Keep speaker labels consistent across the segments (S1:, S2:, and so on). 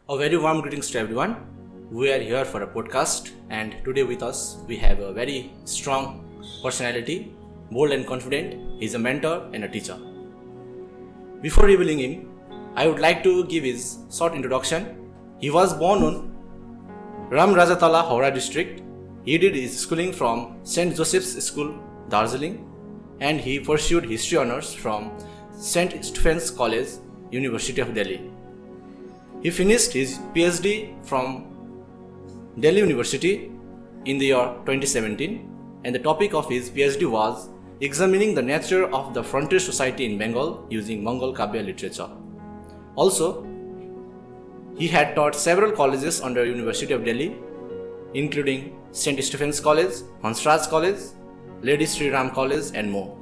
S1: A very warm greetings to everyone. We are here for a podcast, and today with us we have a very strong personality, bold and confident. He's a mentor and a teacher. Before revealing him, I would like to give his short introduction. He was born on Ramrajatala, Howrah district. He did his schooling from St. Joseph's School, Darjeeling, and he pursued history honors from St. Stephen's College, University of Delhi. He finished his PhD from Delhi University in the year 2017, and the topic of his PhD was examining the nature of the frontier society in Bengal using Mongol Kavya literature. Also, he had taught several colleges under University of Delhi, including St. Stephen's College, Hansraj College, Lady Sri Ram College, and more.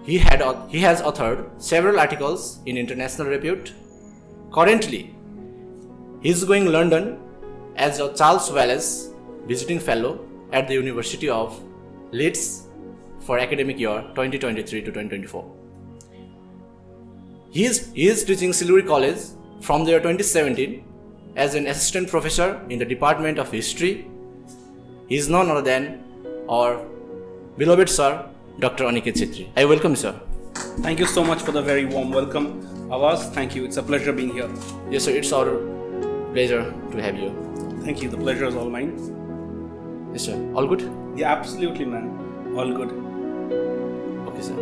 S1: He has authored several articles in international repute. Currently, he is going to London as a Charles Wallace visiting fellow at the University of Leeds for academic year 2023 to 2024. He is teaching SILIGURI College from the year 2017 as an assistant professor in the Department of History. He is none other than our beloved sir, Dr. Aniket Chettri. I welcome you, sir.
S2: Thank you so much for the very warm welcome. Wallace, thank you. It's a pleasure being here.
S1: Yes, sir. It's our pleasure to have you.
S2: Thank you. The pleasure is all mine.
S1: Yes, sir. All good?
S2: Yeah, absolutely, man. All good.
S1: Okay, sir.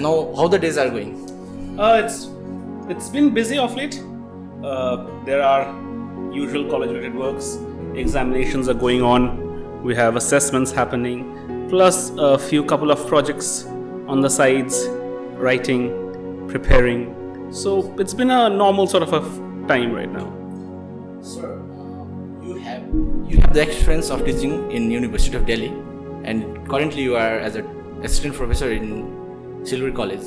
S1: Now, how the days are going?
S2: It's been busy of late. There are usual college-related works. Examinations are going on. We have assessments happening. Plus a couple of projects on the sides, writing, preparing. So it's been a normal sort of a time right now.
S1: Sir, you have the experience of teaching in University of Delhi, and currently you are as an assistant professor in SILIGURI College.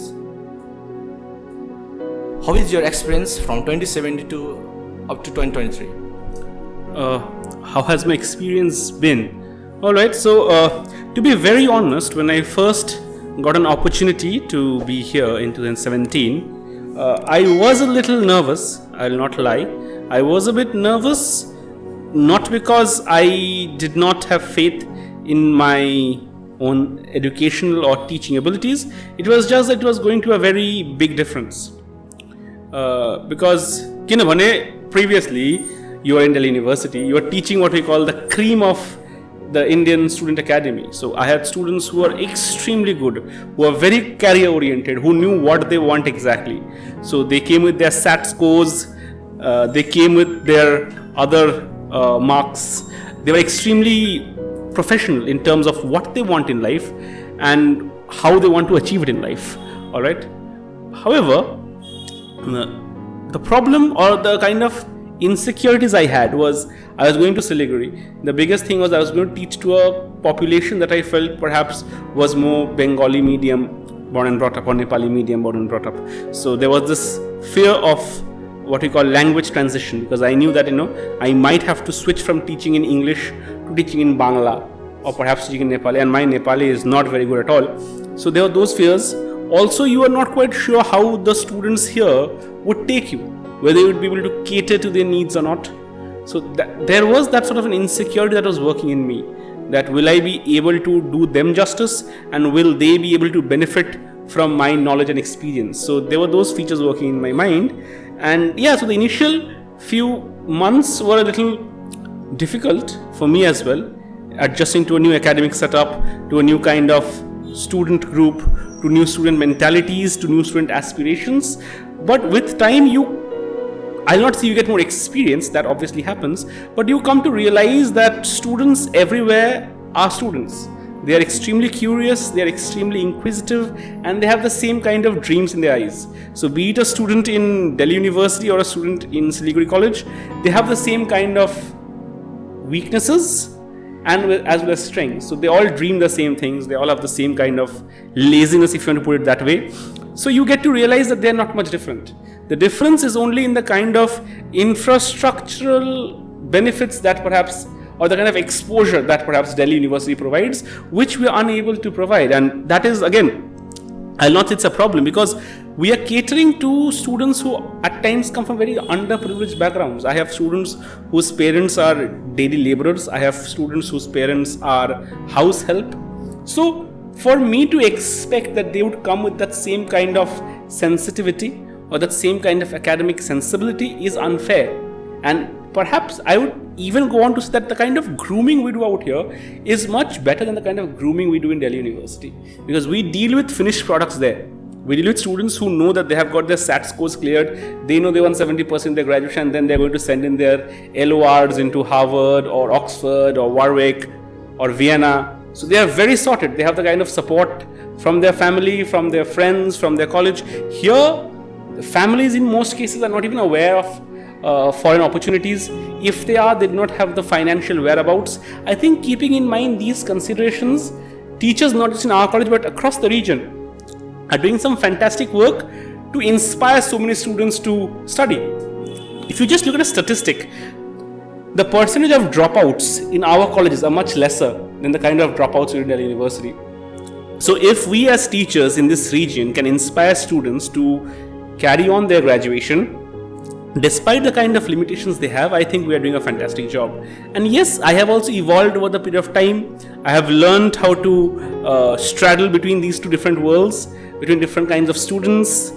S1: How is your experience from 2017 to up to 2023?
S2: How has my experience been? Alright, so to be very honest, when I first got an opportunity to be here in 2017, I was a little nervous, I'll not lie. I was a bit nervous, not because I did not have faith in my own educational or teaching abilities. It was just that it was going to a very big difference. Because previously you were in Delhi University, you were teaching what we call the cream of the Indian Student Academy. So I had students who were extremely good, who were very career oriented, who knew what they want exactly. So they came with their SAT scores, they came with their other marks. They were extremely professional in terms of what they want in life and how they want to achieve it in life. Alright. However, the problem or the kind of insecurities I had was I was going to SILIGURI. The biggest thing was I was going to teach to a population that I felt perhaps was more Bengali medium born and brought up or Nepali medium born and brought up. So there was this fear of what we call language transition, because I knew that I might have to switch from teaching in English to teaching in Bangla or perhaps teaching in Nepali, and my Nepali is not very good at all. So there were those fears. Also, you are not quite sure how the students here would take you, whether you would be able to cater to their needs or not. So there was that sort of an insecurity that was working in me, that will I be able to do them justice and will they be able to benefit from my knowledge and experience. So there were those features working in my mind. And yeah, so the initial few months were a little difficult for me as well, adjusting to a new academic setup, to a new kind of student group, to new student mentalities, to new student aspirations. But with time, I'll not say you get more experience, that obviously happens, but you come to realize that students everywhere are students. They are extremely curious, they are extremely inquisitive, and they have the same kind of dreams in their eyes. So be it a student in Delhi University or a student in SILIGURI College, they have the same kind of weaknesses and as well as strengths. So they all dream the same things, they all have the same kind of laziness, if you want to put it that way. So you get to realize that they're not much different. The difference is only in the kind of infrastructural benefits that perhaps, or the kind of exposure that perhaps Delhi University provides, which we are unable to provide. And that is, again, I'll not say it's a problem, because we are catering to students who at times come from very underprivileged backgrounds. I have students whose parents are daily laborers. I have students whose parents are house help. So for me to expect that they would come with that same kind of sensitivity or that same kind of academic sensibility is unfair. And perhaps I would even go on to say that the kind of grooming we do out here is much better than the kind of grooming we do in Delhi University, because we deal with finished products there. We deal with students who know that they have got their SAT scores cleared, they know they won 70% in their graduation, and then they're going to send in their LORs into Harvard or Oxford or Warwick or Vienna. So they are very sorted. They have the kind of support from their family, from their friends, from their college. Here, the families in most cases are not even aware of foreign opportunities. If they are, they do not have the financial whereabouts. I think keeping in mind these considerations, teachers not just in our college but across the region are doing some fantastic work to inspire so many students to study. If you just look at a statistic, the percentage of dropouts in our colleges are much lesser than the kind of dropouts in Delhi University. So if we as teachers in this region can inspire students to carry on their graduation, despite the kind of limitations they have, I think we are doing a fantastic job. And yes, I have also evolved over the period of time. I have learned how to straddle between these two different worlds, between different kinds of students,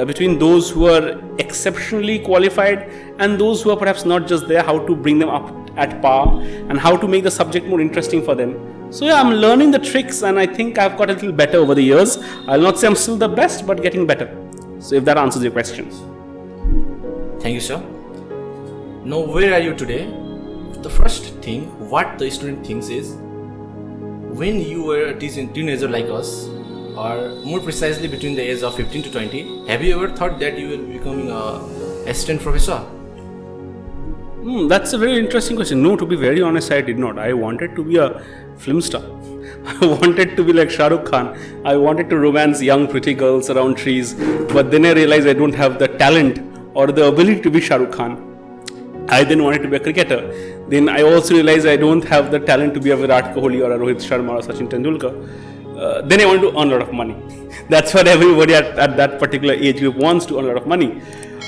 S2: between those who are exceptionally qualified and those who are perhaps not just there, how to bring them up at par and how to make the subject more interesting for them. So yeah, I'm learning the tricks, and I think I've got a little better over the years. I'll not say I'm still the best, but getting better. So if that answers your question.
S1: Thank you, sir. Now, where are you today? The first thing what the student thinks is, when you were a teenager like us, or more precisely between the age of 15 to 20, have you ever thought that you will be becoming a assistant professor?
S2: That's a very interesting question. No, to be very honest, I did not. I wanted to be a film star. I wanted to be like Shah Rukh Khan. I wanted to romance young pretty girls around trees. But then I realized I don't have the talent or the ability to be Shah Rukh Khan. I then wanted to be a cricketer. Then I also realized I don't have the talent to be a Virat Kohli or a Rohit Sharma or Sachin Tendulkar. Then I wanted to earn a lot of money. That's what everybody at that particular age group wants, to earn a lot of money.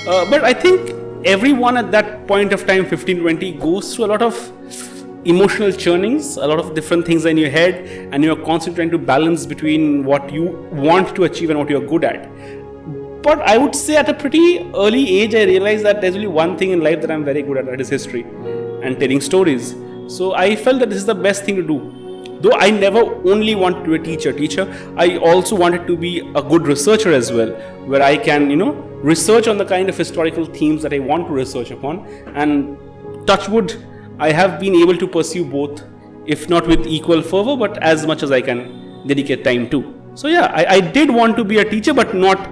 S2: But I think everyone at that point of time, 15, 20, goes through a lot of emotional churnings, a lot of different things in your head, and you're constantly trying to balance between what you want to achieve and what you're good at. But I would say at a pretty early age, I realized that there's only one thing in life that I'm very good at, that is history and telling stories. So I felt that this is the best thing to do. Though I never only wanted to be a teacher, I also wanted to be a good researcher as well, where I can, research on the kind of historical themes that I want to research upon. And touch wood, I have been able to pursue both, if not with equal fervor, but as much as I can dedicate time to. So yeah, I did want to be a teacher, but not,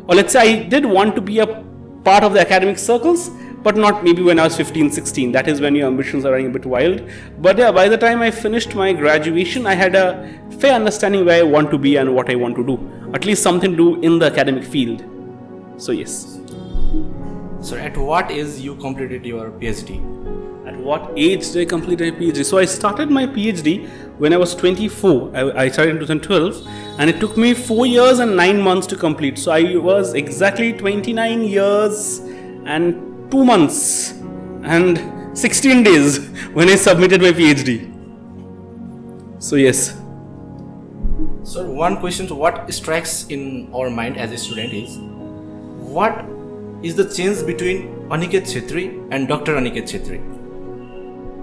S2: or let's say I did want to be a part of the academic circles, but not maybe when I was 15, 16. That is when your ambitions are running a bit wild. But yeah, by the time I finished my graduation, I had a fair understanding where I want to be and what I want to do. At least something to do in the academic field. So yes.
S1: So at what age you completed your PhD?
S2: At what age did I complete my PhD? So I started my PhD when I was 24. I started in 2012, and it took me 4 years and 9 months to complete. So I was exactly 29 years and 2 months and 16 days when I submitted my PhD. So yes.
S1: So one question, what strikes in our mind as a student is, what is the change between Aniket Chettri and Dr. Aniket Chettri?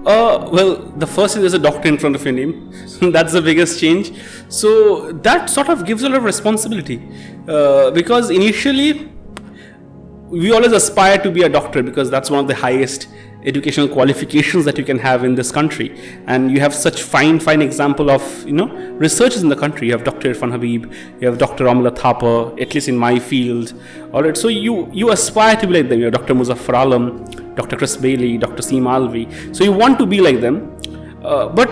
S2: Well, the first is there's a doctor in front of your name. That's the biggest change. So that sort of gives a lot of responsibility, because initially we always aspire to be a doctor because that's one of the highest educational qualifications that you can have in this country. And you have such fine example of, researchers in the country. You have Dr. Irfan Habib, you have Dr. Amla Thapa, at least in my field. All right, so you aspire to be like them. You have Dr. Muzaffar Alam, Dr. Chris Bailey, Dr. Seem Alvi. So you want to be like them. But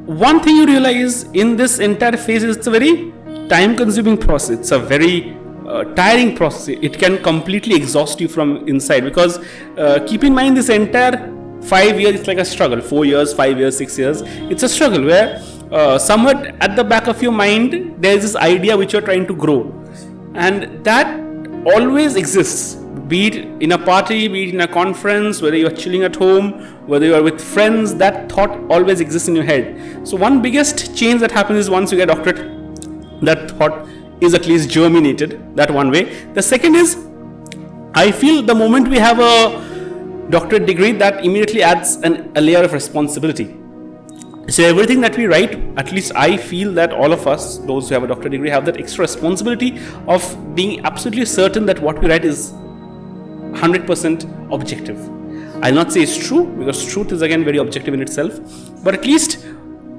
S2: one thing you realize in this entire phase is it's a very time-consuming process. It's a very tiring process. It can completely exhaust you from inside, because keep in mind this entire 5 years is like a struggle. 4 years, 5 years, 6 years, it's a struggle where somewhat at the back of your mind there is this idea which you're trying to grow, and that always exists, be it in a party, be it in a conference, whether you are chilling at home, whether you are with friends, that thought always exists in your head. So one biggest change that happens is once you get a doctorate, that thought is at least germinated, that one way. The second is, I feel the moment we have a doctorate degree, that immediately adds a layer of responsibility. So everything that we write, at least I feel that all of us, those who have a doctorate degree, have that extra responsibility of being absolutely certain that what we write is 100% objective. I'll not say it's true, because truth is again very objective in itself, but at least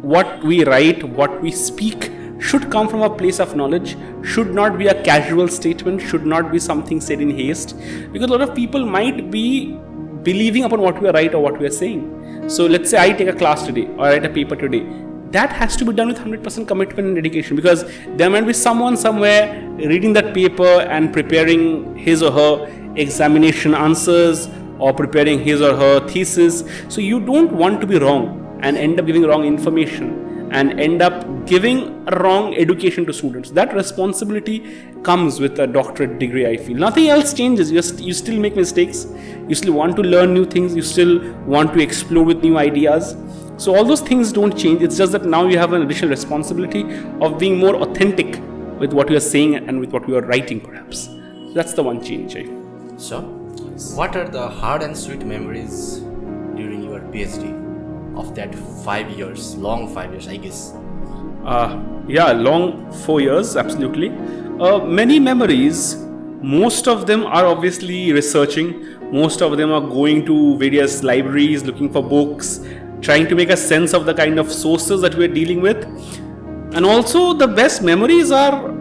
S2: what we write, what we speak should come from a place of knowledge, should not be a casual statement, should not be something said in haste, because a lot of people might be believing upon what we write or what we are saying. So let's say I take a class today or I write a paper today. That has to be done with 100% commitment and dedication, because there might be someone somewhere reading that paper and preparing his or her examination answers or preparing his or her thesis. So you don't want to be wrong and end up giving wrong information and end up giving a wrong education to students. That responsibility comes with a doctorate degree, I feel. Nothing else changes. You still make mistakes. You still want to learn new things. You still want to explore with new ideas. So all those things don't change. It's just that now you have an additional responsibility of being more authentic with what you are saying and with what you are writing, perhaps. That's the one change.
S1: So, what are the hard and sweet memories during your PhD of that 5 years, long 5 years, I guess?
S2: Yeah, long 4 years, absolutely. Many memories. Most of them are obviously researching. Most of them are going to various libraries, looking for books, trying to make a sense of the kind of sources that we're dealing with. And also the best memories are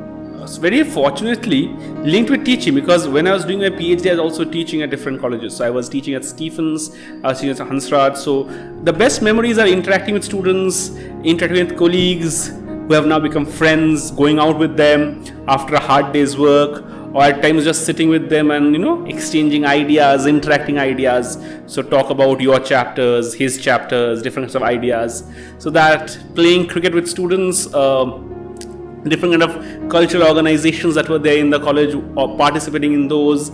S2: very fortunately linked with teaching, because when I was doing my PhD, I was also teaching at different colleges. So I was teaching at Stephens, I was teaching at Hansrad. So the best memories are interacting with students, interacting with colleagues who have now become friends, going out with them after a hard day's work, or at times just sitting with them and exchanging ideas, interacting ideas. So talk about your chapters, his chapters, different kinds of ideas. So that playing cricket with students, different kind of cultural organizations that were there in the college or participating in those.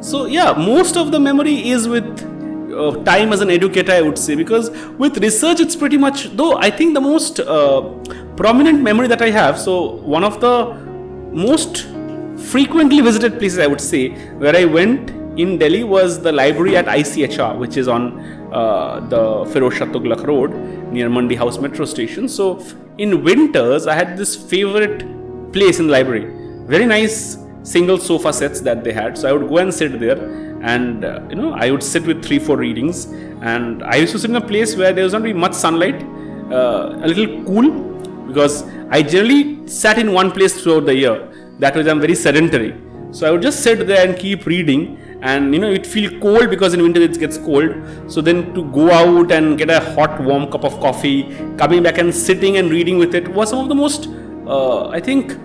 S2: So yeah, most of the memory is with time as an educator, I would say, because with research it's pretty much, though I think the most prominent memory that I have, so one of the most frequently visited places, I would say, where I went in Delhi was the library at ICHR, which is on the Firoz Shah Tughlaq Road near Mandi House metro station. So in winters, I had this favorite place in the library. Very nice single sofa sets that they had. So I would go and sit there, and I would sit with 3-4 readings. And I used to sit in a place where there was not really much sunlight, a little cool, because I generally sat in one place throughout the year. That was, I'm very sedentary. So I would just sit there and keep reading, and it'd feel cold because in winter it gets cold. So then to go out and get a hot warm cup of coffee, coming back and sitting and reading with it was some of the most I think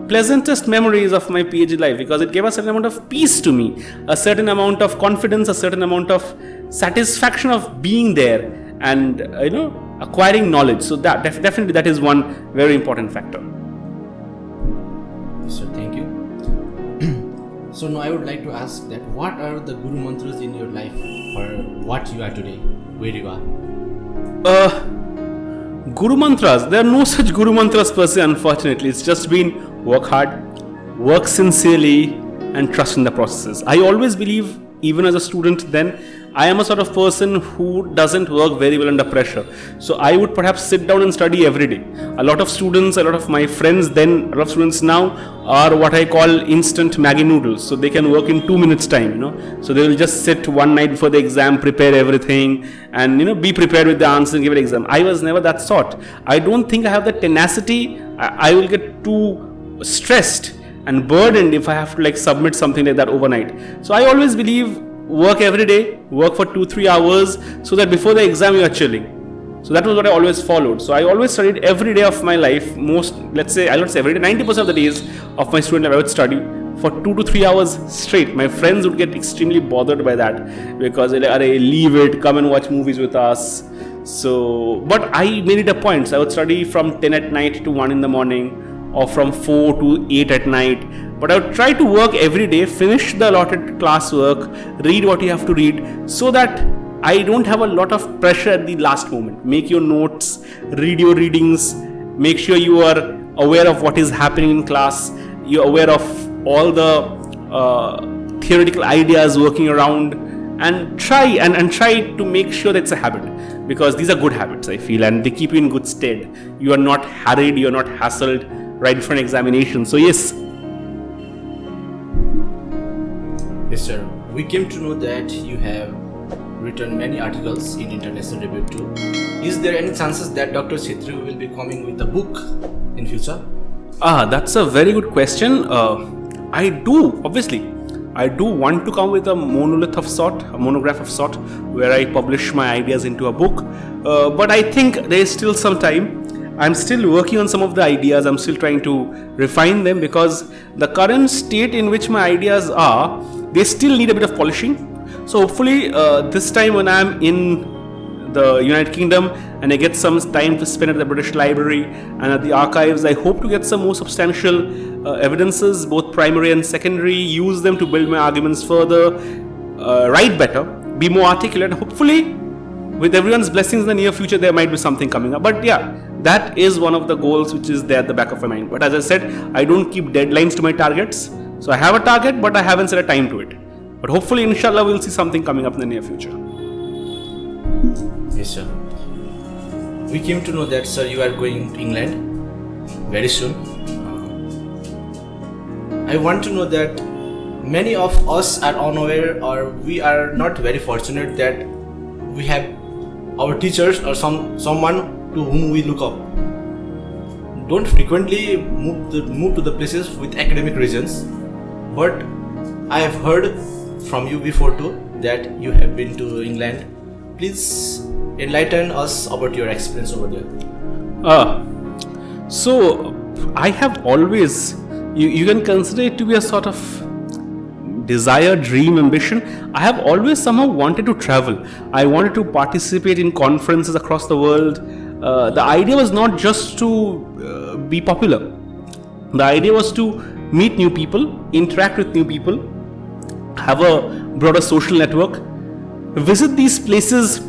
S2: pleasantest memories of my PhD life, because it gave a certain amount of peace to me, a certain amount of confidence, a certain amount of satisfaction of being there and acquiring knowledge. So that definitely that is one very important factor.
S1: So thank you. So now I would like to ask that what are the Guru mantras in your life for what you are today, where you are?
S2: Guru mantras, there are no such Guru mantras per se, unfortunately. It's just been work hard, work sincerely, and trust in the processes. I always believe, even as a student then, I am a sort of person who doesn't work very well under pressure. So I would perhaps sit down and study every day. A lot of students, a lot of my friends then, a lot of students now are what I call instant Maggi noodles. So they can work in 2 minutes time, So they will just sit one night before the exam, prepare everything and, be prepared with the answer and give an exam. I was never that sort. I don't think I have the tenacity. I will get too stressed and burdened if I have to submit something like that overnight. So I always believe, work every day, work for 2-3 hours so that before the exam you are chilling. So that was what I always followed. So I always studied every day of my life. Let's say every day, 90% of the days of my student life I would study for 2 to 3 hours straight. My friends would get extremely bothered by that because they're like, leave it, come and watch movies with us. So, but I made it a point. So I would study from 10 at night to 1 in the morning, or from 4 to 8 at night. but I would try to work every day, finish the allotted classwork, read what you have to read, so that I don't have a lot of pressure at the last moment. Make your notes, read your readings, make sure you are aware of what is happening in class, you're aware of all the theoretical ideas working around, and try to make sure that it's a habit, because these are good habits, I feel, and they keep you in good stead. You are not harried, you are not hassled right before an examination. So yes.
S1: Yes, sir. We came to know that you have written many articles in international review too. Is there any chances that Dr. Chettri will be coming with a book in future?
S2: That's a very good question. I do want to come with a monograph of sort, where I publish my ideas into a book. But I think there is still some time. I'm still working on some of the ideas. I'm still trying to refine them, because the current state in which my ideas are, they still need a bit of polishing. So hopefully this time when I'm in the United Kingdom and I get some time to spend at the British Library and at the archives, I hope to get some more substantial evidences, both primary and secondary, use them to build my arguments further, write better, be more articulate. Hopefully, with everyone's blessings in the near future, there might be something coming up. But yeah, that is one of the goals which is there at the back of my mind. But as I said, I don't keep deadlines to my targets. So I have a target, but I haven't set a time to it. But hopefully, inshallah, we'll see something coming up in the near future.
S1: Yes, sir. We came to know that, sir, you are going to England very soon. I want to know that many of us are unaware, or we are not very fortunate that we have our teachers or someone to whom we look up. Don't frequently move to the places with academic reasons, but I have heard from you before too that you have been to England. Please enlighten us about your experience over there.
S2: So I have always, you can consider it to be a sort of desire, dream, ambition. I have always somehow wanted to travel. I wanted to participate in conferences across the world. The idea was not just to be popular. The idea was to meet new people, interact with new people, have a broader social network, visit these places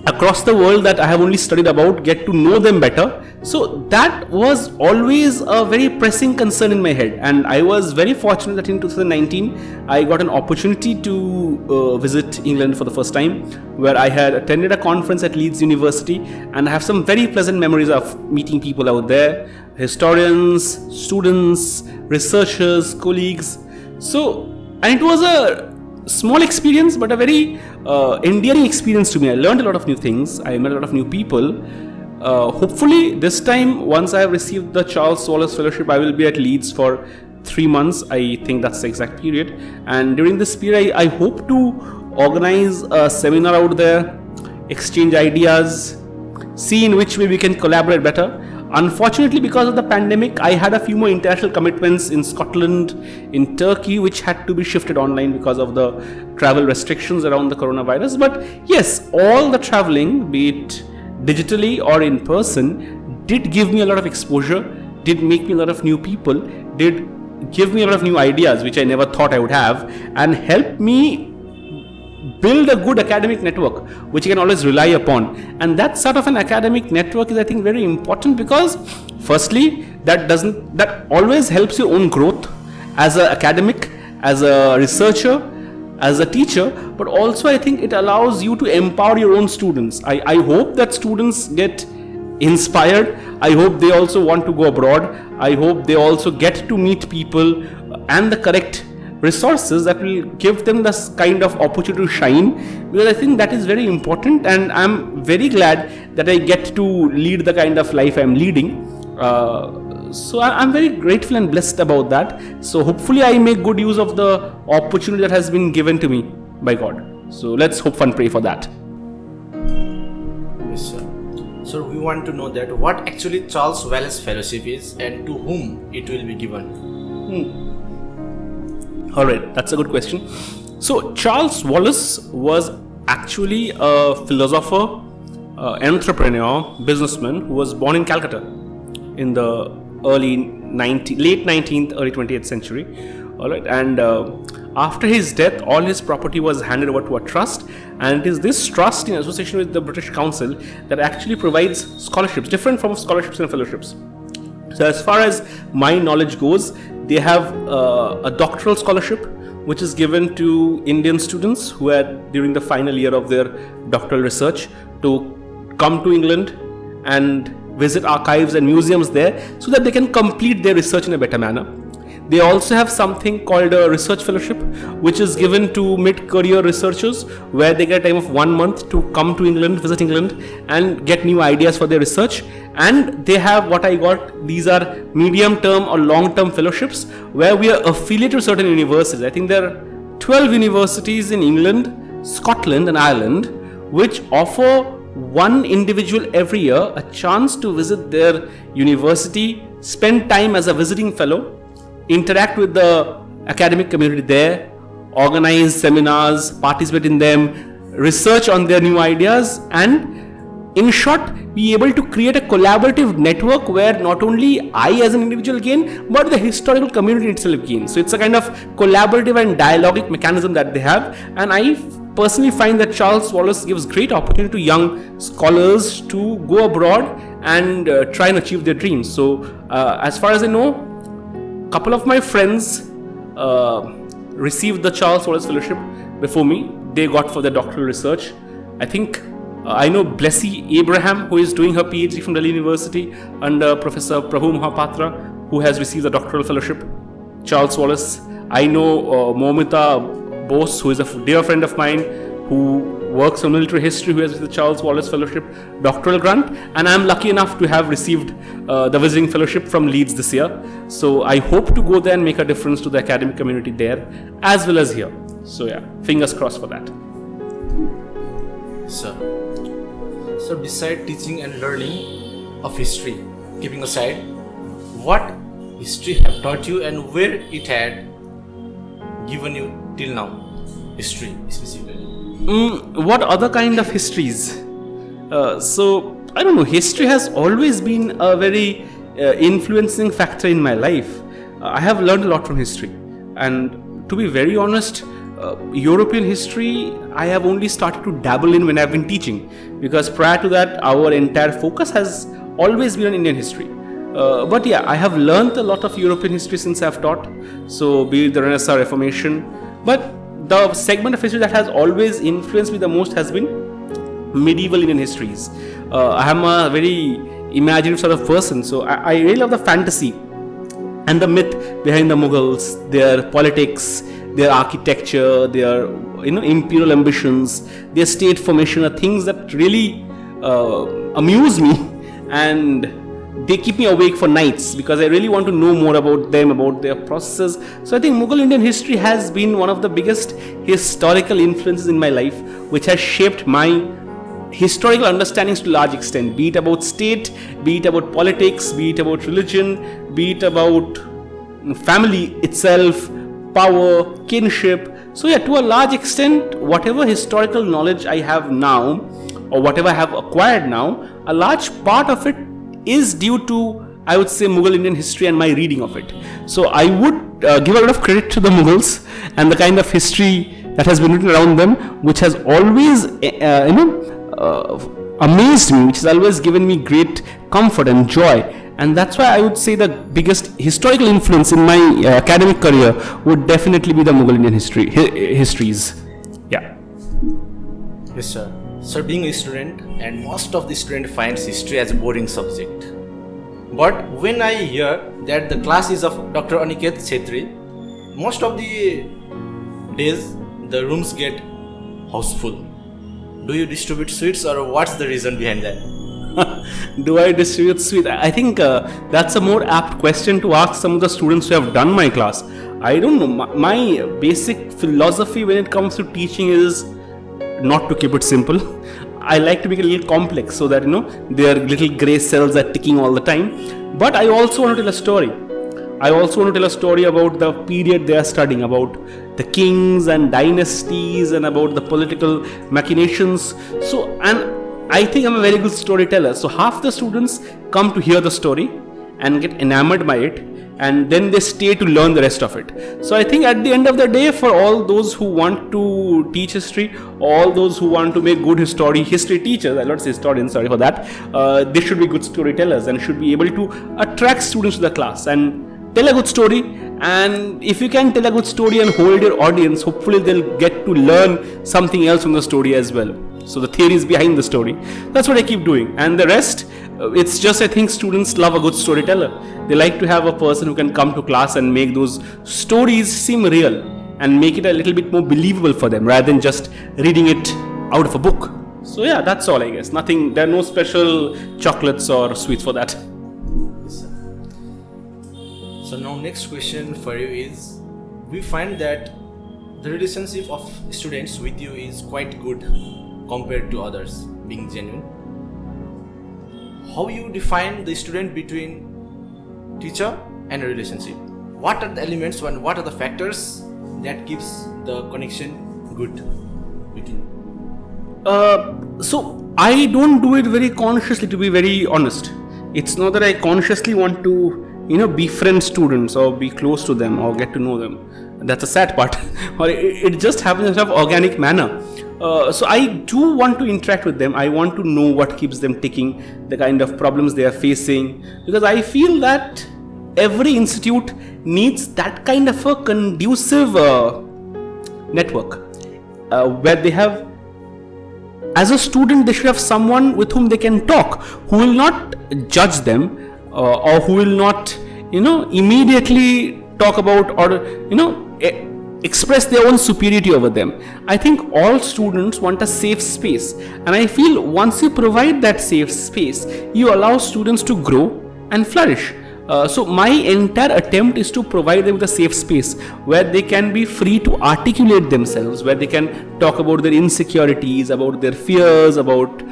S2: across the world that I have only studied about, get to know them better. So that was always a very pressing concern in my head, and I was very fortunate that in 2019 I got an opportunity to visit England for the first time, where I had attended a conference at Leeds University, and I have some very pleasant memories of meeting people out there, historians, students, researchers, colleagues. So, and it was a small experience, but a very endearing experience to me. I learned a lot of new things. I met a lot of new people. Hopefully this time, once I have received the Charles Wallace Fellowship, I will be at Leeds for 3 months. I think that's the exact period. And during this period, I hope to organize a seminar out there, exchange ideas, see in which way we can collaborate better. Unfortunately, because of the pandemic, I had a few more international commitments in Scotland, in Turkey, which had to be shifted online because of the travel restrictions around the coronavirus. But yes, all the traveling, be it digitally or in person, did give me a lot of exposure, did make me a lot of new people, did give me a lot of new ideas which I never thought I would have, and helped me build a good academic network which you can always rely upon. And that sort of an academic network is, I think, very important, because firstly, that always helps your own growth as an academic, as a researcher, as a teacher, but also I think it allows you to empower your own students. I hope that students get inspired. I hope they also want to go abroad. I hope they also get to meet people and the correct resources that will give them this kind of opportunity to shine, because I think that is very important, and I'm very glad that I get to lead the kind of life I'm leading. So I'm very grateful and blessed about that. So hopefully I make good use of the opportunity that has been given to me by God. So let's hope and pray for that.
S1: Yes, sir. So we want to know that what actually Charles Wallace Fellowship is and to whom it will be given.
S2: Alright, that's a good question. So Charles Wallace was actually a philosopher, entrepreneur, businessman who was born in Calcutta in the late 19th, early 20th century. All right, and after his death, all his property was handed over to a trust, and it is this trust, in association with the British Council, that actually provides scholarships, different forms of scholarships and fellowships. So as far as my knowledge goes, they have a doctoral scholarship which is given to Indian students who are during the final year of their doctoral research to come to England and visit archives and museums there so that they can complete their research in a better manner. They also have something called a research fellowship, which is given to mid-career researchers, where they get a time of 1 month to come to England, visit England, and get new ideas for their research. And they have what I got, these are medium-term or long-term fellowships, where we are affiliated to certain universities. I think there are 12 universities in England, Scotland, and Ireland, which offer one individual every year a chance to visit their university, spend time as a visiting fellow, interact with the academic community there, organize seminars, participate in them, research on their new ideas, and in short, be able to create a collaborative network where not only I as an individual gain, but the historical community itself gains. So it's a kind of collaborative and dialogic mechanism that they have, and I personally find that Charles Wallace gives great opportunity to young scholars to go abroad and try and achieve their dreams. So as far as I know, couple of my friends received the Charles Wallace Fellowship before me. They got for their doctoral research. I think I know Blessy Abraham, who is doing her PhD from Delhi University under Professor Prabhu Mahapatra, who has received a doctoral fellowship. Charles Wallace. I know Momita Bose, who is a dear friend of mine, who works on military history, who has received the Charles Wallace Fellowship doctoral grant, and I'm lucky enough to have received the visiting fellowship from Leeds this year. So I hope to go there and make a difference to the academic community there as well as here. So yeah, fingers crossed for that.
S1: So beside teaching and learning of history, keeping aside, what history have taught you and where it had given you till now? History specifically.
S2: What other kind of histories? So I don't know, history has always been a very influencing factor in my life. I have learned a lot from history, and to be very honest, European history I have only started to dabble in when I've been teaching, because prior to that our entire focus has always been on Indian history. But yeah, I have learned a lot of European history since I've taught, so be it the Renaissance, Reformation, but the segment of history that has always influenced me the most has been medieval Indian histories. I am a very imaginative sort of person, so I really love the fantasy and the myth behind the Mughals, their politics, their architecture, their imperial ambitions, their state formation are things that really amuse me, and they keep me awake for nights because I really want to know more about them, about their processes. So I think Mughal Indian history has been one of the biggest historical influences in my life, which has shaped my historical understandings to a large extent, be it about state, be it about politics, be it about religion, be it about family itself, power, kinship. So yeah, to a large extent, whatever historical knowledge I have now, or whatever I have acquired now, a large part of it is due to, I would say, Mughal Indian history and my reading of it. So I would give a lot of credit to the Mughals and the kind of history that has been written around them, which has always amazed me, which has always given me great comfort and joy. And that's why I would say the biggest historical influence in my academic career would definitely be the Mughal Indian histories. Yeah.
S1: Yes, sir. Sir, being a student, and most of the student finds history as a boring subject. But when I hear that the class is of Dr. Aniket Chettri, most of the days the rooms get houseful. Do you distribute sweets, or what's the reason behind that?
S2: Do I distribute sweets? I think that's a more apt question to ask some of the students who have done my class. I don't know. My basic philosophy when it comes to teaching is not to keep it simple. I like to make it a little complex so that their little grey cells are ticking all the time. But I also want to tell a story. I also want to tell a story about the period they are studying, about the kings and dynasties and about the political machinations. So, and I think I'm a very good storyteller. So half the students come to hear the story, and get enamored by it, and then they stay to learn the rest of it. So I think at the end of the day, for all those who want to teach history, all those who want to make good history teachers, I'll not say historians, sorry for that, they should be good storytellers and should be able to attract students to the class and tell a good story. And if you can tell a good story and hold your audience, hopefully they'll get to learn something else from the story as well. So the theories behind the story, that's what I keep doing. And the rest, it's just, I think students love a good storyteller. They like to have a person who can come to class and make those stories seem real and make it a little bit more believable for them rather than just reading it out of a book. So yeah, that's all I guess. Nothing, there are no special chocolates or sweets for that.
S1: So now next question for you is, we find that the relationship of students with you is quite good compared to others, being genuine. How you define the student between teacher and a relationship? What are the elements and what are the factors that keeps the connection good between?
S2: So I don't do it very consciously, to be very honest. It's not that I consciously want to, befriend students or be close to them or get to know them. That's a sad part. Or it just happens in a organic manner. So I do want to interact with them. I want to know what keeps them ticking, the kind of problems they are facing, because I feel that every institute needs that kind of a conducive network where they have, as a student, they should have someone with whom they can talk, who will not judge them or who will not, immediately talk about or, express their own superiority over them. I think all students want a safe space, and I feel once you provide that safe space, you allow students to grow and flourish. So my entire attempt is to provide them with a safe space where they can be free to articulate themselves, where they can talk about their insecurities, about their fears, about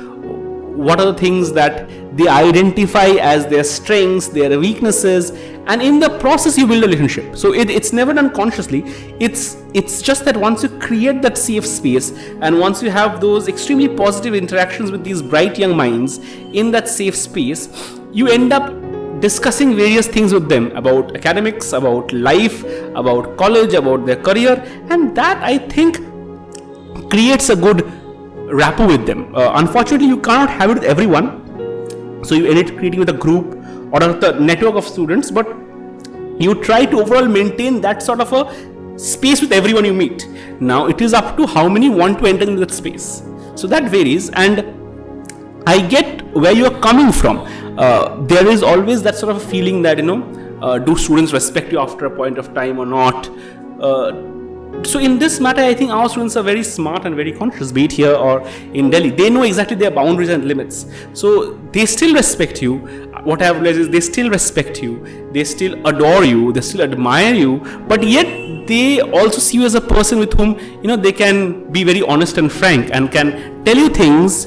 S2: what are the things that they identify as their strengths, their weaknesses, and in the process you build a relationship. So it's never done consciously. It's just that once you create that safe space and once you have those extremely positive interactions with these bright young minds in that safe space, you end up discussing various things with them about academics, about life, about college, about their career, and that I think creates a good rapport with them. Unfortunately, you cannot have it with everyone, so you end up creating with a group or a network of students, but you try to overall maintain that sort of a space with everyone you meet. Now it is up to how many want to enter into that space, so that varies, and I get where you are coming from. There is always that sort of a feeling that do students respect you after a point of time or not? So in this matter, I think our students are very smart and very conscious, be it here or in Delhi. They know exactly their boundaries and limits. So they still respect you. What I have realized is they still respect you. They still adore you. They still admire you. But yet they also see you as a person with whom, they can be very honest and frank and can tell you things,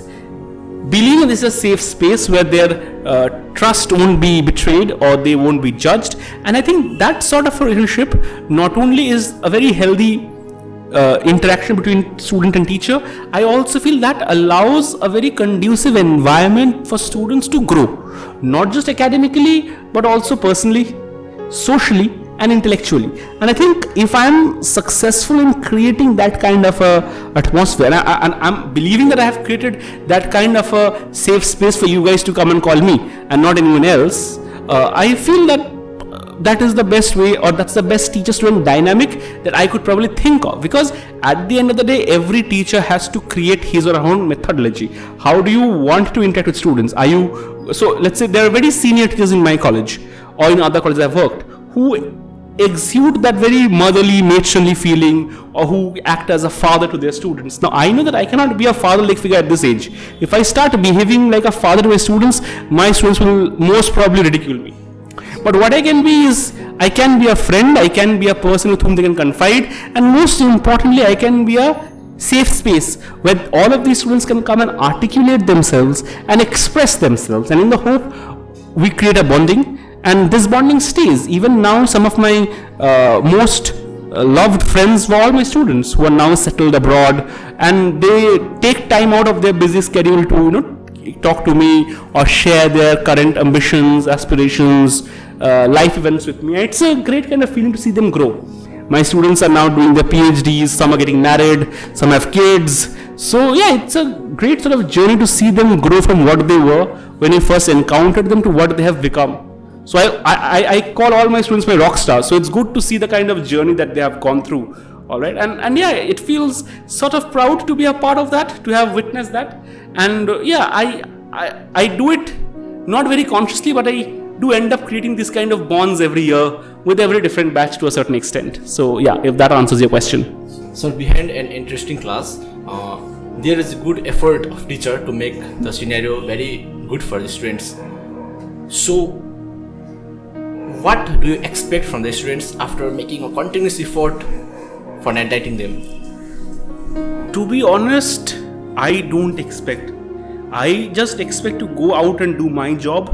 S2: believing this is a safe space where their trust won't be betrayed or they won't be judged. And I think that sort of a relationship not only is a very healthy interaction between student and teacher, I also feel that allows a very conducive environment for students to grow, not just academically but also personally, socially and intellectually. And I think if I'm successful in creating that kind of a atmosphere, and I'm believing that I have created that kind of a safe space for you guys to come and call me and not anyone else, I feel that that is the best way, or that's the best teacher-student dynamic that I could probably think of. Because at the end of the day, every teacher has to create his or her own methodology. How do you want to interact with students? So let's say there are very senior teachers in my college or in other colleges I've worked who exude that very motherly, matronly feeling, or who act as a father to their students. Now I know that I cannot be a father-like figure at this age. If I start behaving like a father to my students will most probably ridicule me. But what I can be is, I can be a friend, I can be a person with whom they can confide, and most importantly, I can be a safe space where all of these students can come and articulate themselves and express themselves, and in the hope we create a bonding, and this bonding stays. Even now, some of my most loved friends were all my students who are now settled abroad, and they take time out of their busy schedule to talk to me or share their current ambitions, aspirations, life events with me. It's a great kind of feeling to see them grow. My students are now doing their PhDs, some are getting married, some have kids. So yeah, it's a great sort of journey to see them grow from what they were when you first encountered them to what they have become. So I call all my students my rock stars. So it's good to see the kind of journey that they have gone through. All right, and yeah, it feels sort of proud to be a part of that, to have witnessed that. And yeah, I do it not very consciously, but I do end up creating this kind of bonds every year with every different batch to a certain extent. So yeah, if that answers your question.
S1: So behind an interesting class, there is a good effort of teacher to make the scenario very good for the students. So what do you expect from the students after making a continuous effort for enlightening them?
S2: To be honest, I don't expect. I just expect to go out and do my job,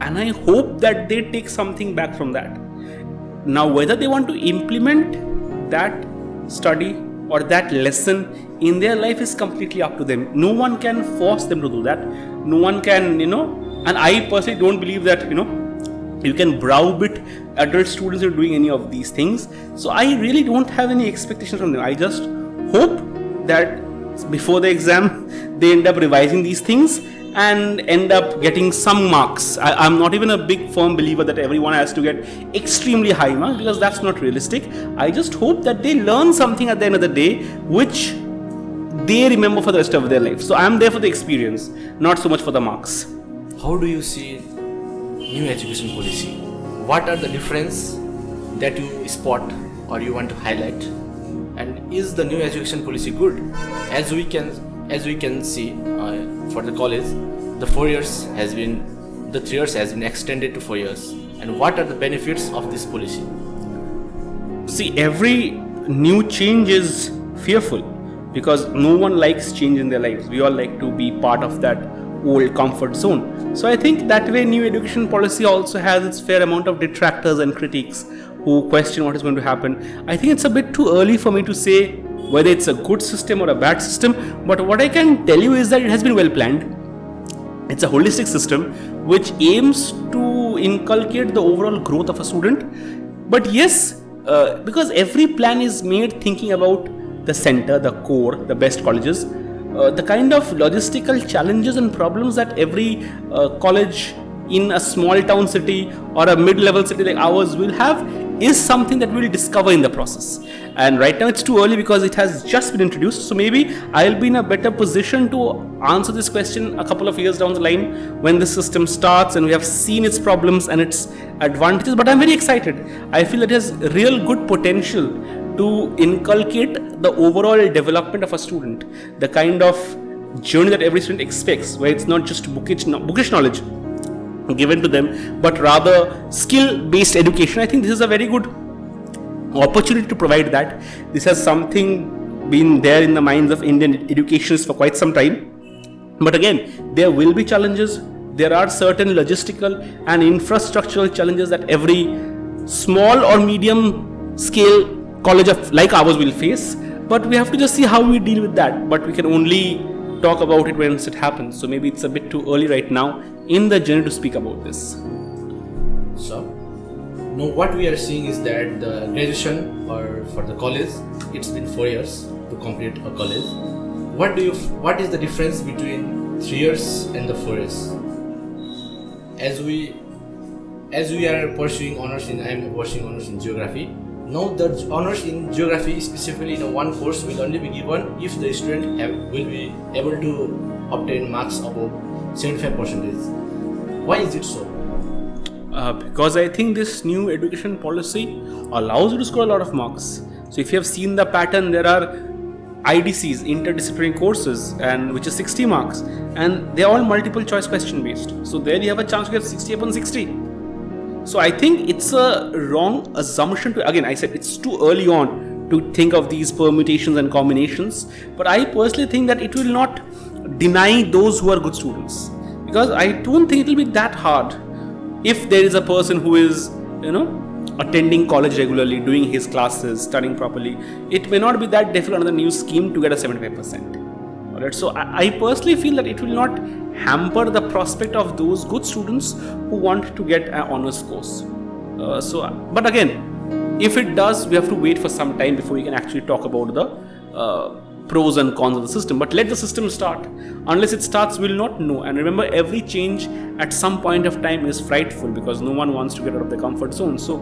S2: and I hope that they take something back from that. Now, whether they want to implement that study or that lesson in their life is completely up to them. No one can force them to do that. No one can, and I personally don't believe that, you can browbeat adult students into doing any of these things. So I really don't have any expectations from them. I just hope that before the exam, they end up revising these things and end up getting some marks. I'm not even a big firm believer that everyone has to get extremely high marks, because that's not realistic. I just hope that they learn something at the end of the day which they remember for the rest of their life. So I'm there for the experience, not so much for the marks.
S1: How do you see new education policy? What are the difference that you spot or you want to highlight? And is the new education policy good? As we can see, for the college, the 3 years has been extended to 4 years. And what are the benefits of this policy?
S2: See, every new change is fearful, because no one likes change in their lives. We all like to be part of that old comfort zone. So I think that way new education policy also has its fair amount of detractors and critics who question what is going to happen. I think it's a bit too early for me to say whether it's a good system or a bad system, but what I can tell you is that it has been well planned. It's a holistic system which aims to inculcate the overall growth of a student. But yes, because every plan is made thinking about the center, the core, the best colleges, the kind of logistical challenges and problems that every college in a small town city or a mid-level city like ours will have is something that we'll discover in the process. And right now it's too early because it has just been introduced. So maybe I'll be in a better position to answer this question a couple of years down the line when the system starts and we have seen its problems and its advantages. But I'm very excited. I feel it has real good potential to inculcate the overall development of a student, the kind of journey that every student expects, where it's not just bookish knowledge given to them, but rather skill-based education. I think this is a very good opportunity to provide that. This has something been there in the minds of Indian educationists for quite some time. But again, there will be challenges. There are certain logistical and infrastructural challenges that every small or medium scale college like ours will face. But we have to just see how we deal with that. But we can only talk about it once it happens. So maybe it's a bit too early right now in the journey to speak about this.
S1: So, now what we are seeing is that the graduation or for the college, it's been 4 years to complete a college. What is the difference between 3 years and the 4 years? As we are pursuing honors I am pursuing honors in geography. Now the honors in geography, specifically in one course, will only be given if the student will be able to obtain marks above 75%. Why is it so?
S2: Because I think this new education policy allows you to score a lot of marks. So if you have seen the pattern, there are IDCs, interdisciplinary courses, and which is 60 marks, and they are all multiple choice question based. So there you have a chance to get 60 upon 60. So I think it's a wrong assumption to, again I said it's too early on to think of these permutations and combinations, but I personally think that it will not deny those who are good students, because I don't think it will be that hard. If there is a person who is, attending college regularly, doing his classes, studying properly, it may not be that difficult under the new scheme to get a 75%. tablet. So I personally feel that it will not hamper the prospect of those good students who want to get an honors course. But again, if it does, we have to wait for some time before we can actually talk about the pros and cons of the system. But let the system start. Unless it starts, we will not know. And remember, every change at some point of time is frightful because no one wants to get out of their comfort zone. So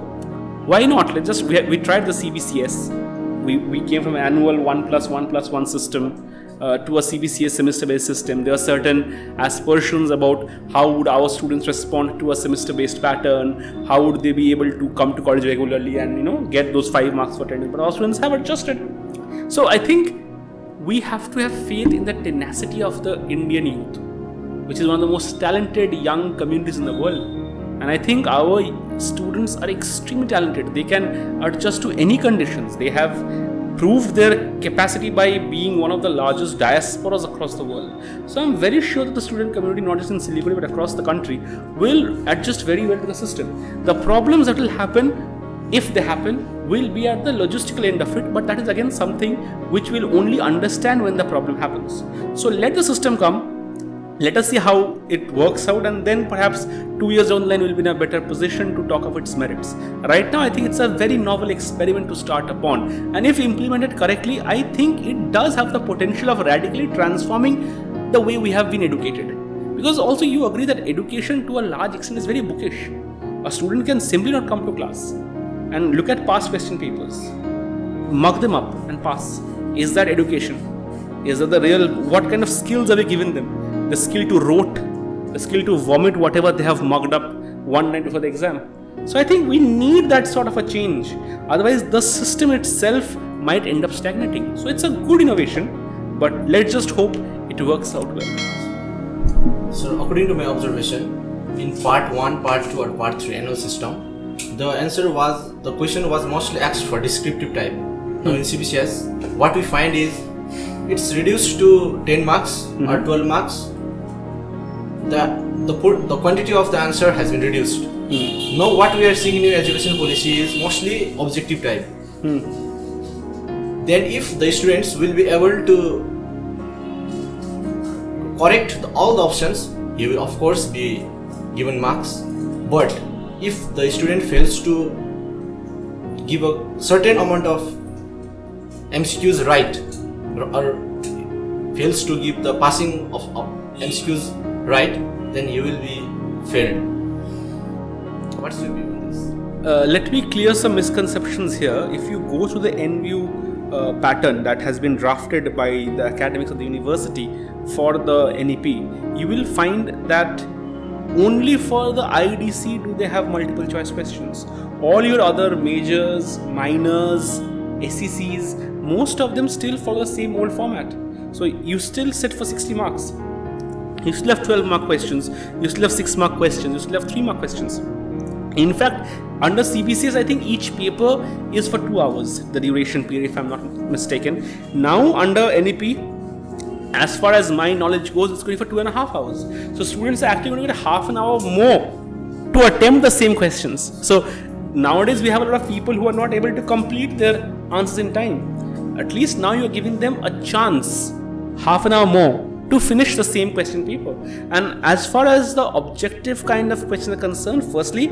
S2: why not? We tried the CBCS. We came from annual 1+1+1 system to a CBCS semester-based system. There are certain aspersions about how would our students respond to a semester-based pattern, how would they be able to come to college regularly and get those 5 marks for attendance. But our students have adjusted. So I think we have to have faith in the tenacity of the Indian youth, which is one of the most talented young communities in the world. And I think our students are extremely talented. They can adjust to any conditions. They have proved their capacity by being one of the largest diasporas across the world. So I'm very sure that the student community, not just in Siliguri but across the country, will adjust very well to the system. The problems that will happen, if they happen, will be at the logistical end of it, but that is again something which we'll only understand when the problem happens. So let the system come. Let us see how it works out, and then perhaps 2 years down the line we'll be in a better position to talk of its merits. Right now, I think it's a very novel experiment to start upon, and if implemented correctly, I think it does have the potential of radically transforming the way we have been educated. Because also you agree that education to a large extent is very bookish. A student can simply not come to class and look at past question papers, mug them up and pass. Is that education? Is that the real, what kind of skills are we giving them? The skill to rote, the skill to vomit whatever they have mugged up one night before the exam. So I think we need that sort of a change. Otherwise the system itself might end up stagnating. So it's a good innovation, but let's just hope it works out well.
S1: So according to my observation, in part 1, part 2 or part 3 annual system, the question was mostly asked for descriptive type. Now in CBCS, what we find is it's reduced to 10 marks or 12 marks. The quantity of the answer has been reduced. Now what we are seeing in new education policy is mostly objective type. Then if the students will be able to correct all the options, he will of course be given marks. But if the student fails to give a certain amount of MCQs right, or fails to give the passing of MCQs right, then you will be failed. What's your view on this?
S2: Let me clear some misconceptions here. If you go to the NVU pattern that has been drafted by the academics of the university for the NEP, you will find that only for the IDC do they have multiple choice questions. All your other majors, minors, SECs, most of them still follow the same old format. So you still sit for 60 marks. You still have 12 mark questions. You still have 6 mark questions. You still have 3 mark questions. In fact, under CBCS, I think each paper is for 2 hours, the duration period, if I'm not mistaken. Now, under NEP, as far as my knowledge goes, it's going for 2.5 hours. So students are actually going to get half an hour more to attempt the same questions. So nowadays, we have a lot of people who are not able to complete their answers in time. At least now you're giving them a chance, half an hour more, to finish the same question paper. And as far as the objective kind of questions are concerned, firstly,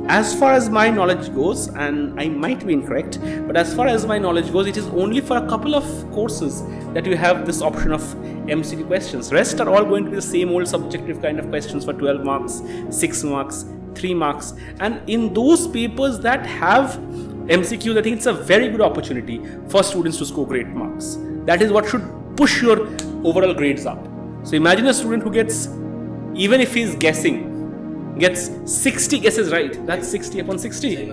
S2: as far as my knowledge goes, and I might be incorrect, but as far as my knowledge goes, it is only for a couple of courses that you have this option of MCQ questions. Rest are all going to be the same old subjective kind of questions for 12 marks, 6 marks, 3 marks. And in those papers that have MCQs, I think it's a very good opportunity for students to score great marks. That is what should push your overall grades up. So imagine a student who gets, even if he's guessing, gets 60 guesses right. That's 60 upon 60.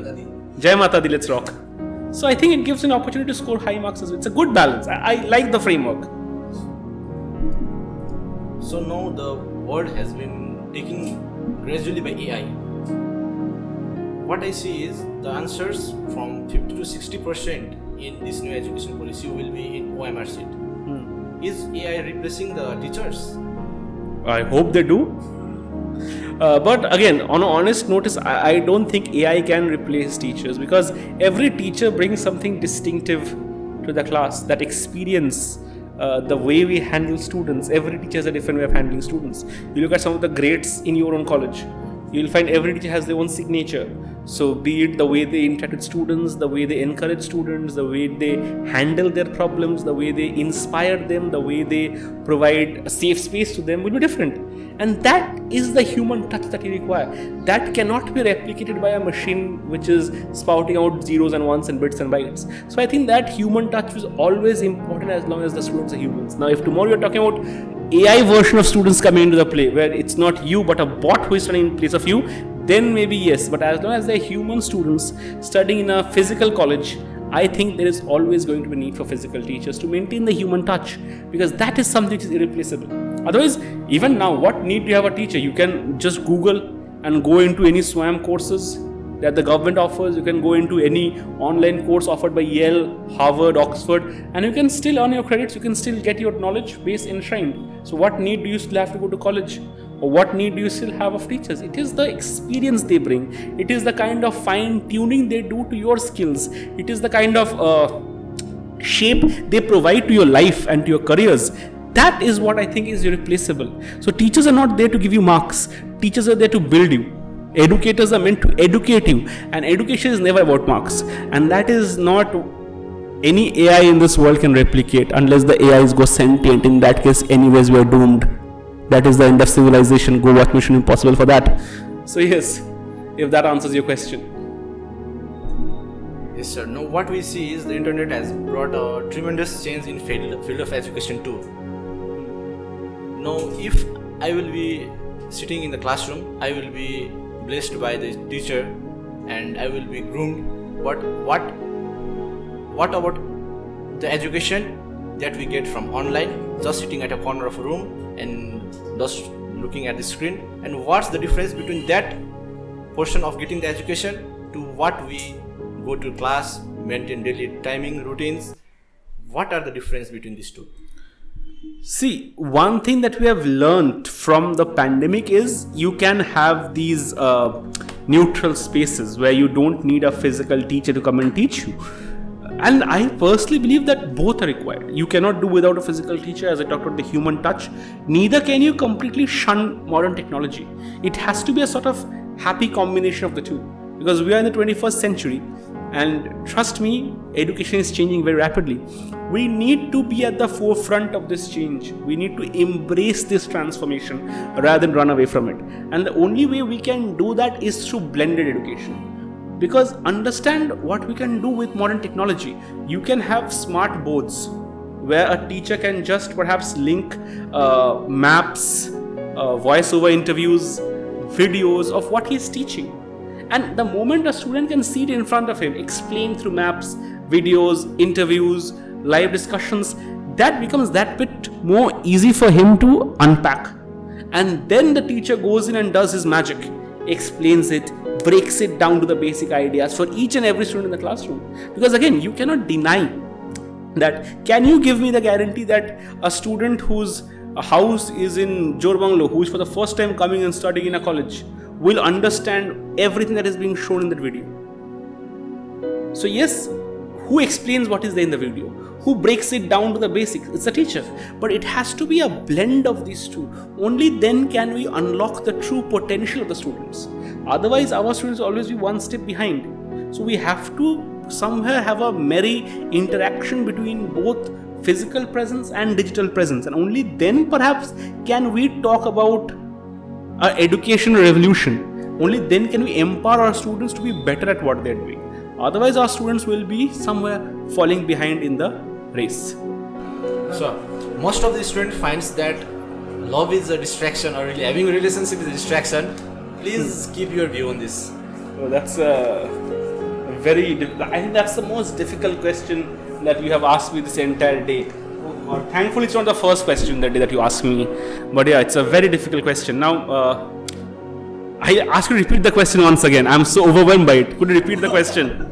S2: Jai Mata Di, let's rock. So I think it gives an opportunity to score high marks as well. It's a good balance. I like the framework.
S1: So now the world has been taken gradually by AI. What I see is the answers from 50 to 60% in this new education policy will be in OMR sheet. Is AI replacing the teachers?
S2: I hope they do. But again, on an honest notice, I don't think AI can replace teachers, because every teacher brings something distinctive to the class. That experience, the way we handle students. Every teacher has a different way of handling students. You look at some of the greats in your own college, you'll find every teacher has their own signature. So be it the way they interact with students, the way they encourage students, the way they handle their problems, the way they inspire them, the way they provide a safe space to them will be different. And that is the human touch that you require. That cannot be replicated by a machine which is spouting out zeros and ones and bits and bytes. So I think that human touch is always important as long as the students are humans. Now if tomorrow you're talking about AI version of students coming into the play, where it's not you but a bot who is studying in place of you, then maybe yes. But as long as they're human students studying in a physical college, I think there is always going to be a need for physical teachers to maintain the human touch, because that is something which is irreplaceable. Otherwise, even now, what need do you have a teacher? You can just Google and go into any SWAM courses that the government offers. You can go into any online course offered by Yale, Harvard, Oxford, and you can still earn your credits. You can still get your knowledge base enshrined. So what need do you still have to go to college? Or what need do you still have of teachers? It is the experience they bring. It is the kind of fine tuning they do to your skills. It is the kind of shape they provide to your life and to your careers. That is what I think is irreplaceable. So teachers are not there to give you marks. Teachers are there to build you. Educators are meant to educate you. And education is never about marks. And that is not any AI in this world can replicate, unless the AIs go sentient. In that case, anyways, we are doomed. That is the end of civilization. Go watch Mission Impossible for that. So yes, if that answers your question.
S1: Yes, sir. Now, what we see is the internet has brought a tremendous change in field of education too. Now, if I will be sitting in the classroom, I will be blessed by the teacher, and I will be groomed. But what about the education that we get from online, just sitting at a corner of a room and just looking at the screen? And what's the difference between that portion of getting the education to what we go to class, maintain daily timing routines? What are the difference between these two?
S2: See, one thing that we have learned from the pandemic is you can have these neutral spaces where you don't need a physical teacher to come and teach you. And I personally believe that both are required. You cannot do without a physical teacher, as I talked about the human touch. Neither can you completely shun modern technology. It has to be a sort of happy combination of the two, because we are in the 21st century, and trust me, education is changing very rapidly. We need to be at the forefront of this change. We need to embrace this transformation rather than run away from it. And the only way we can do that is through blended education. Because understand what we can do with modern technology. You can have smart boards where a teacher can just perhaps link maps, voiceover interviews, videos of what he's teaching. And the moment a student can see it in front of him, explained through maps, videos, interviews, live discussions, that becomes that bit more easy for him to unpack. And then the teacher goes in and does his magic, explains it, breaks it down to the basic ideas for each and every student in the classroom. Because again, you cannot deny that. Can you give me the guarantee that a student whose house is in Jorbanglo, who is for the first time coming and studying in a college, will understand everything that is being shown in that video? So yes, who explains what is there in the video? Who breaks it down to the basics? It's the teacher. But it has to be a blend of these two. Only then can we unlock the true potential of the students. Otherwise, our students will always be one step behind. So we have to somewhere have a merry interaction between both physical presence and digital presence. And only then perhaps can we talk about an education revolution. Only then can we empower our students to be better at what they're doing. Otherwise, our students will be somewhere falling behind in the race.
S1: So, most of the student finds that love is a distraction, or really having a relationship is a distraction. Please keep your view on this.
S2: So that's I think that's the most difficult question that you have asked me this entire day. Thankfully, it's not the first question that you asked me, but yeah, it's a very difficult question. Now, I ask you to repeat the question once again. I'm so overwhelmed by it. Could you repeat the question?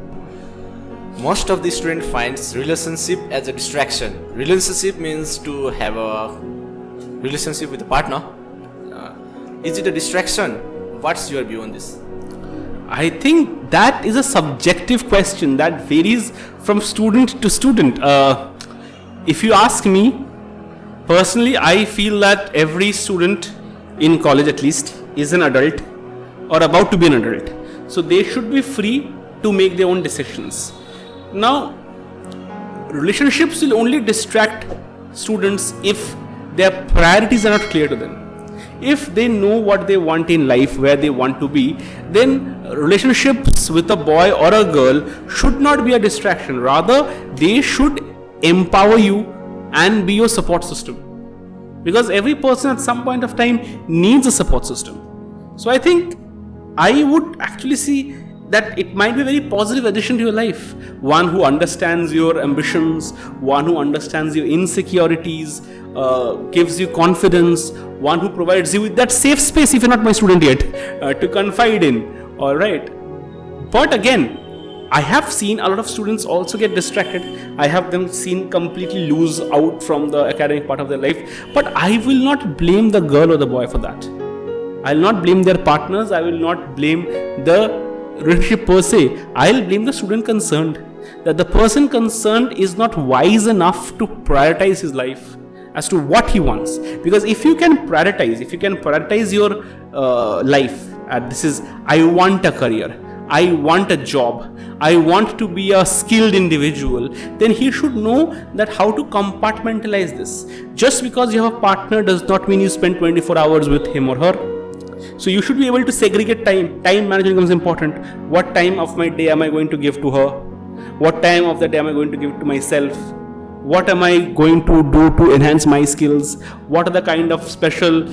S1: Most of the student finds relationship as a distraction. Relationship means to have a relationship with a partner. Is it a distraction? What's your view on this?
S2: I think that is a subjective question that varies from student to student. If you ask me, Personally, I feel that every student in college at least is an adult or about to be an adult. So they should be free to make their own decisions. Now, relationships will only distract students if their priorities are not clear to them. If they know what they want in life, where they want to be, then relationships with a boy or a girl should not be a distraction. Rather, they should empower you and be your support system. Because every person at some point of time needs a support system. So I think I would actually see that it might be a very positive addition to your life. One who understands your ambitions, one who understands your insecurities, gives you confidence, one who provides you with that safe space, if you're not my student yet, to confide in. Alright. But again, I have seen a lot of students also get distracted. I have them seen completely lose out from the academic part of their life. But I will not blame the girl or the boy for that. I will not blame their partners. I will not blame the relationship per se. I will blame the student concerned. That the person concerned is not wise enough to prioritize his life as to what he wants. Because if you can prioritize your life, this is, I want a career, I want a job, I want to be a skilled individual, then he should know that how to compartmentalize this. Just because you have a partner does not mean you spend 24 hours with him or her. So you should be able to segregate time. Time management becomes important. What time of my day am I going to give to her? What time of the day am I going to give to myself? What am I going to do to enhance my skills? What are the kind of special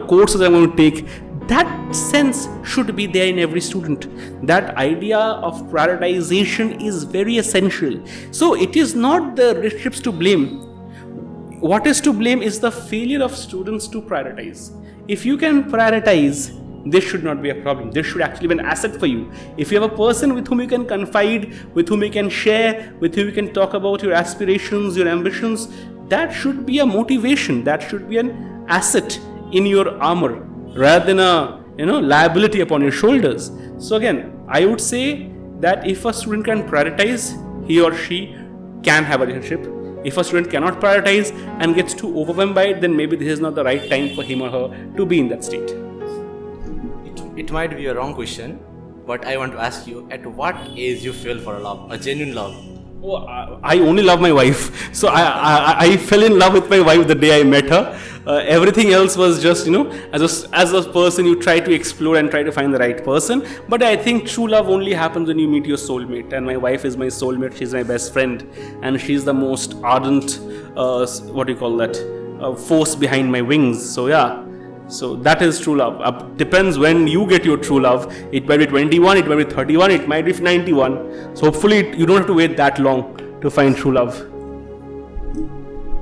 S2: courses I'm going to take? That sense should be there in every student. That idea of prioritization is very essential. So it is not the relationships to blame. What is to blame is the failure of students to prioritize. If you can prioritize, this should not be a problem. This should actually be an asset for you. If you have a person with whom you can confide, with whom you can share, with whom you can talk about your aspirations, your ambitions, that should be a motivation. That should be an asset in your armor, rather than a liability upon your shoulders. So again, I would say that if a student can prioritize, he or she can have a relationship. If a student cannot prioritize and gets too overwhelmed by it, then maybe this is not the right time for him or her to be in that state.
S1: It might be a wrong question, but I want to ask you, at what age you fell for a love, a genuine love?
S2: Oh, I only love my wife. So I fell in love with my wife the day I met her. Everything else was just, as a person you try to explore and try to find the right person. But I think true love only happens when you meet your soulmate. And my wife is my soulmate. She's my best friend. And she's the most ardent, force behind my wings. So yeah. So that is true love. Depends when you get your true love. It might be 21, it might be 31, it might be 91. So hopefully you don't have to wait that long to find true love.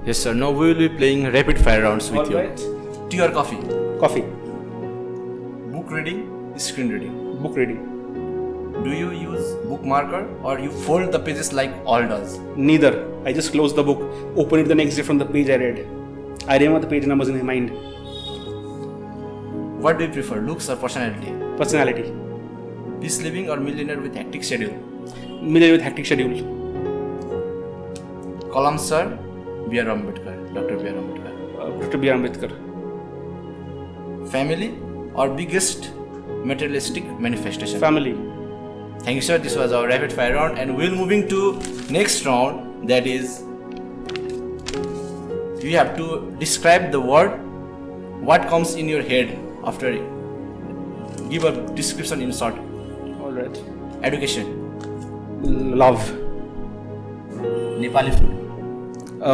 S1: Yes sir, now we will be playing rapid fire rounds with you.
S2: Alright.
S1: Tea or coffee?
S2: Coffee.
S1: Book reading, screen reading?
S2: Book reading.
S1: Do you use book marker or you fold the pages like all does?
S2: Neither. I just close the book, open it the next day from the page I read. I remember the page numbers in my mind.
S1: What do you prefer, looks or personality?
S2: Personality.
S1: Peace living or millionaire with hectic schedule?
S2: Millionaire with hectic schedule.
S1: Column sir, B.R. Ambedkar, Dr. B.R. Ambedkar.
S2: Dr. B.R. Ambedkar.
S1: Family or biggest materialistic manifestation?
S2: Family.
S1: Thank you sir, this was our rapid fire round and we'll moving to next round, that is you have to describe the word, what comes in your head after it. Give a description in short.
S2: Alright.
S1: Education.
S2: Love.
S1: Nepali food.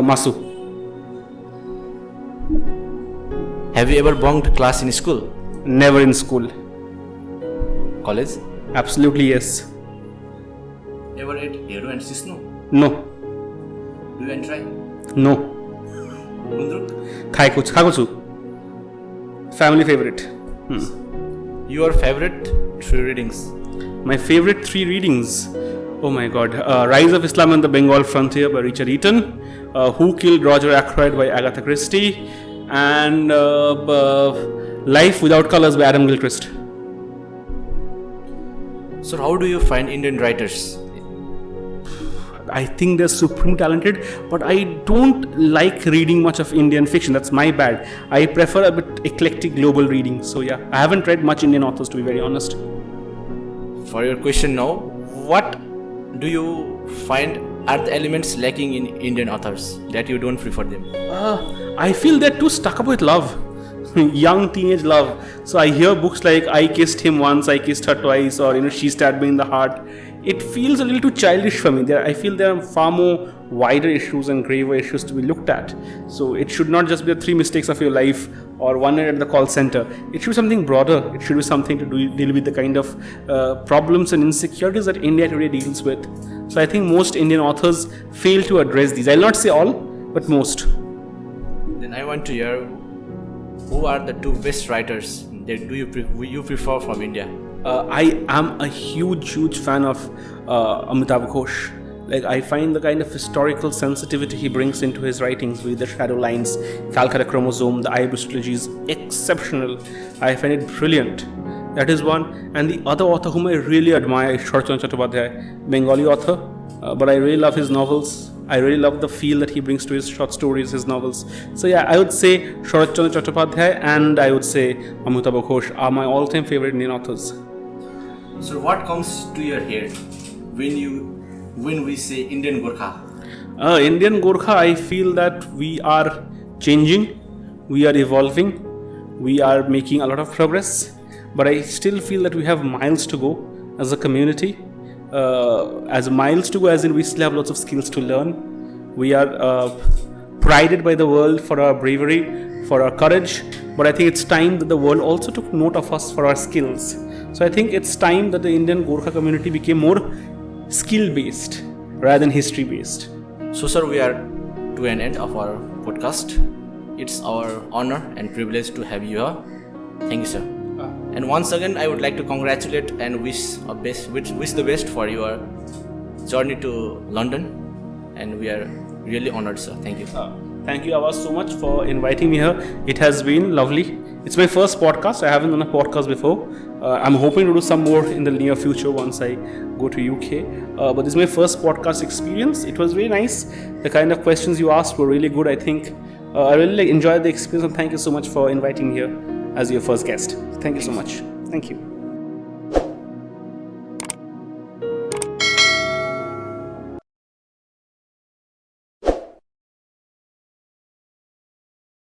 S2: Masu.
S1: Have you ever bunked class in school?
S2: Never in school.
S1: College?
S2: Absolutely yes.
S1: Ever ate hero and sisnu?
S2: No.
S1: Do you want to try?
S2: No.
S1: Gundruk?
S2: Khaikuchu. Family favorite.
S1: Your favorite 3 readings?
S2: My favorite 3 readings. Oh my god. Rise of Islam on the Bengal Frontier by Richard Eaton. Who Killed Roger Ackroyd by Agatha Christie. And Life Without Colors by Adam Gilchrist.
S1: So how do you find Indian writers?
S2: I think they're supreme talented, but I don't like reading much of Indian fiction. That's my bad. I prefer a bit eclectic global reading. So yeah, I haven't read much Indian authors, to be very honest.
S1: For your question now, what do you find are the elements lacking in Indian authors that you don't prefer them?
S2: I feel they're too stuck up with love. Young teenage love. So I hear books like I kissed him once, I kissed her twice, or she stabbed me in the heart. It feels a little too childish for me. I feel there are far more wider issues and graver issues to be looked at. So it should not just be the 3 mistakes of your life or one night at the call center. It should be something broader. It should be something to deal with the kind of problems and insecurities that India today deals with. So I think most Indian authors fail to address these. I'll not say all, but most.
S1: Then I want to hear, who are the 2 best writers that you prefer from India?
S2: I am a huge fan of Amitabh Ghosh. Like, I find the kind of historical sensitivity he brings into his writings with the shadow lines, Calcutta Chromosome, the Eyebrows trilogy is exceptional. I find it brilliant. That is one. And the other author whom I really admire is Sharat Chandra Chattopadhyay, Bengali author. But I really love his novels. I really love the feel that he brings to his short stories, his novels. So yeah, I would say Sharat Chandra Chattopadhyay and I would say Amitabh Ghosh are my all-time favorite Indian authors.
S1: So what comes to your head when we say Indian Gorkha?
S2: Indian Gorkha, I feel that we are changing, we are evolving, we are making a lot of progress, but I still feel that we have miles to go as a community. As in we still have lots of skills to learn. We are prided by the world for our bravery, for our courage, but I think it's time that the world also took note of us for our skills. So I think it's time that the Indian Gorkha community became more skill-based rather than history-based.
S1: So sir, we are to an end of our podcast. It's our honor and privilege to have you here. Thank you, sir. And once again, I would like to congratulate and wish the best for your journey to London. And we are really honored, sir. Thank you.
S2: Thank you, Awaz, so much for inviting me here. It has been lovely. It's my first podcast. I haven't done a podcast before. I'm hoping to do some more in the near future once I go to UK. But this is my first podcast experience. It was really nice. The kind of questions you asked were really good, I think. I really enjoyed the experience, and thank you so much for inviting me here as your first guest. Thank you so much. Thank you.